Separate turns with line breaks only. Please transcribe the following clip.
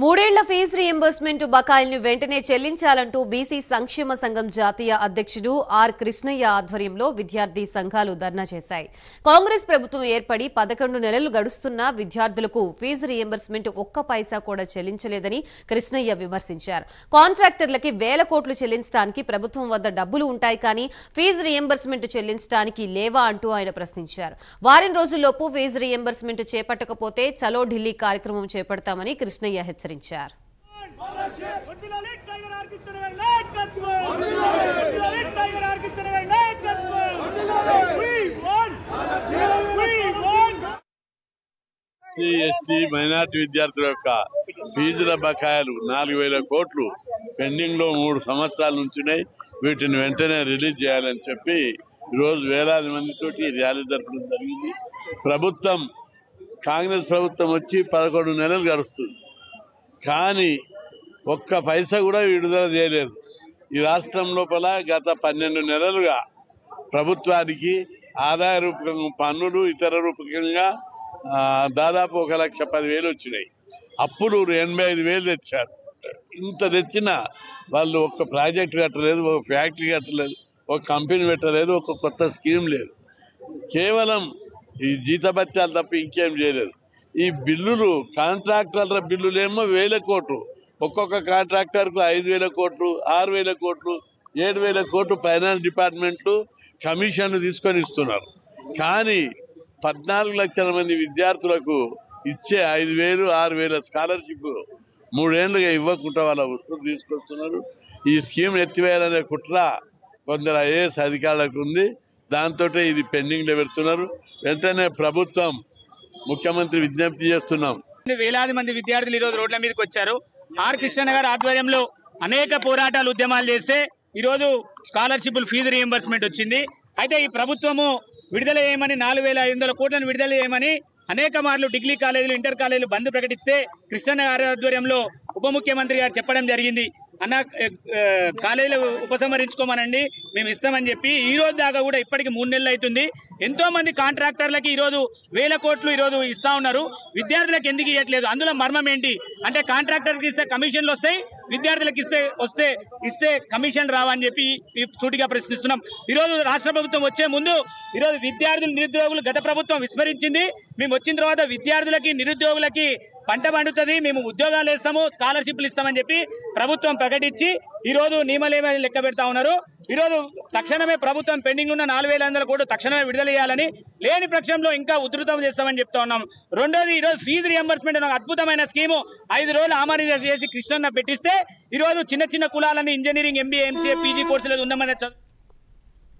మూడేళ్ల fee reimbursement బకాయిల్ని వెంటనే చెల్లించాలంటూ బీసీ సంక్షేమ సంఘం జాతీయ అధ్యక్షుడు ఆర్ కృష్ణయ్య ఆధ్వర్యంలో విద్యార్థి సంఘాలు ధర్నా చేశాయి. కాంగ్రెస్ ప్రభుత్వం ఏర్పడి 11 నెలలు గడుస్తున్నా విద్యార్థులకు ఫీజు రీయింబర్స్మెంట్ ఒక్క పైసా కూడా చెల్లించలేదని కృష్ణయ్య విమర్శించారు. కాంట్రాక్టర్లకి వేల కోట్లు చెల్లించడానికి ప్రభుత్వం వద్ద డబ్బులు ఉంటాయి కానీ ఫీజు రీయింబర్స్మెంట్ చెల్లించడానికి లేవా అంటూ ఆయన ప్రశ్నించారు. వారం రోజుల్లోపు ఫీజు రీయింబర్స్మెంట్ చేపట్టకపోతే చలో ఢిల్లీ కార్యక్రమం చేపడతామని కృష్ణయ్య హెచ్చరించారు.
ఎస్టీ మైనార్టీ విద్యార్థుల యొక్క ఫీజుల బకాయిలు 4,000 కోట్లు పెండింగ్ లో 3 సంవత్సరాల నుంచినాయి. వీటిని వెంటనే రిలీజ్ చేయాలని చెప్పి ఈరోజు వేలాది మందితోటి ర్యాలీ జరపడం జరిగింది. ప్రభుత్వం కాంగ్రెస్ ప్రభుత్వం వచ్చి 11 నెలలు గడుస్తుంది కానీ ఒక్క పైసా కూడా విడుదల చేయలేదు. ఈ రాష్ట్రం లోపల గత 12 నెలలుగా ప్రభుత్వానికి ఆదాయ రూపకంగా పన్నులు ఇతర రూపకంగా దాదాపు 1,10,000 వచ్చినాయి. అప్పులు 85,000 తెచ్చారు. ఇంత తెచ్చినా వాళ్ళు ఒక్క ప్రాజెక్ట్ కట్టలేదు, ఒక ఫ్యాక్టరీ కట్టలేదు, ఒక కంపెనీ పెట్టలేదు, ఒక కొత్త స్కీమ్ లేదు. కేవలం ఈ జీతభత్యాలు తప్ప ఇంకేం చేయలేదు. ఈ బిల్లులు కాంట్రాక్టర్ల బిల్లులేమో 1,000 కోట్లు, ఒక్కొక్క కాంట్రాక్టర్కు 5,000 కోట్లు, 6,000 కోట్లు, 7,000 కోట్లు ఫైనాన్స్ డిపార్ట్మెంట్లు కమిషన్లు తీసుకొని ఇస్తున్నారు. కానీ 14 లక్షల మంది విద్యార్థులకు ఇచ్చే 5,000, 6,000 స్కాలర్షిప్ 3 ఏళ్లుగా ఇవ్వకుండా వాళ్ళ వస్తువులు తీసుకొస్తున్నారు. ఈ స్కీమ్ ఎత్తివేయాలనే కుట్ర కొందరు ఐఏఎస్ అధికారులకు ఉంది. దాంతో ఇది పెండింగ్లో పెడుతున్నారు. వెంటనే ప్రభుత్వం ముఖ్యమంత్రి విజ్ఞప్తి చేస్తున్నాం.
వేలాది మంది విద్యార్థులు ఈ రోజు రోడ్ల మీదకి వచ్చారు. ఆర్ కృష్ణ గారి ఆధ్వర్యంలో అనేక పోరాటాలు ఉద్యమాలు చేస్తే ఈ రోజు స్కాలర్షిప్ ఫీజు రీయింబర్స్మెంట్ వచ్చింది. అయితే ఈ ప్రభుత్వము విడుదల చేయమని 4,500 కోట్లను విడుదల చేయమని అనేక మార్లు డిగ్రీ కాలేజీలు, ఇంటర్ కాలేజీలు బంద్ ప్రకటిస్తే కృష్ణ గారి ఆధ్వర్యంలో ఉప ముఖ్యమంత్రి గారు చెప్పడం జరిగింది. అన్న కాలేజీలు ఉపసంహరించుకోమనండి, మేము ఇస్తామని చెప్పి ఈ రోజు దాకా కూడా ఇప్పటికి 3 నెలలు అవుతుంది. ఎంతో మంది కాంట్రాక్టర్లకి ఈరోజు 1,000 కోట్లు ఈరోజు ఇస్తా ఉన్నారు. విద్యార్థులకు ఎందుకు ఇవ్వట్లేదు? అందులో మర్మం ఏంటి అంటే కాంట్రాక్టర్కి ఇస్తే కమిషన్లు వస్తాయి, విద్యార్థులకు ఇస్తే కమిషన్ రావని చెప్పి సూటిగా ప్రశ్నిస్తున్నాం. ఈరోజు రాష్ట్ర ప్రభుత్వం వచ్చే ముందు ఈరోజు విద్యార్థులు, నిరుద్యోగులు గత ప్రభుత్వం విస్మరించింది. మేము వచ్చిన తర్వాత విద్యార్థులకి, నిరుద్యోగులకి పంట పండుతుంది, మేము ఉద్యోగాలు ఇస్తాము, స్కాలర్షిప్లు ఇస్తామని చెప్పి ప్రభుత్వం ప్రకటించి ఈరోజు నియమలేమని లెక్క పెడతా ఉన్నారు. ఈరోజు తక్షణమే ప్రభుత్వం పెండింగ్ ఉన్న 4,500 కోట్లు తక్షణమే విడుదల చేయాలని, లేని పక్షంలో ఇంకా ఉధృతం చేస్తామని చెప్తా ఉన్నాం. రెండోది, ఈరోజు ఫీజు రియంబర్స్మెంట్ ఒక అద్భుతమైన స్కీము 5 రోజులు ఆమోదం చేసి కృష్ణన్న పెట్టిస్తే ఈరోజు చిన్న చిన్న కులాలని ఇంజనీరింగ్, MBA, MCA, PG కోర్సులు ఉందామని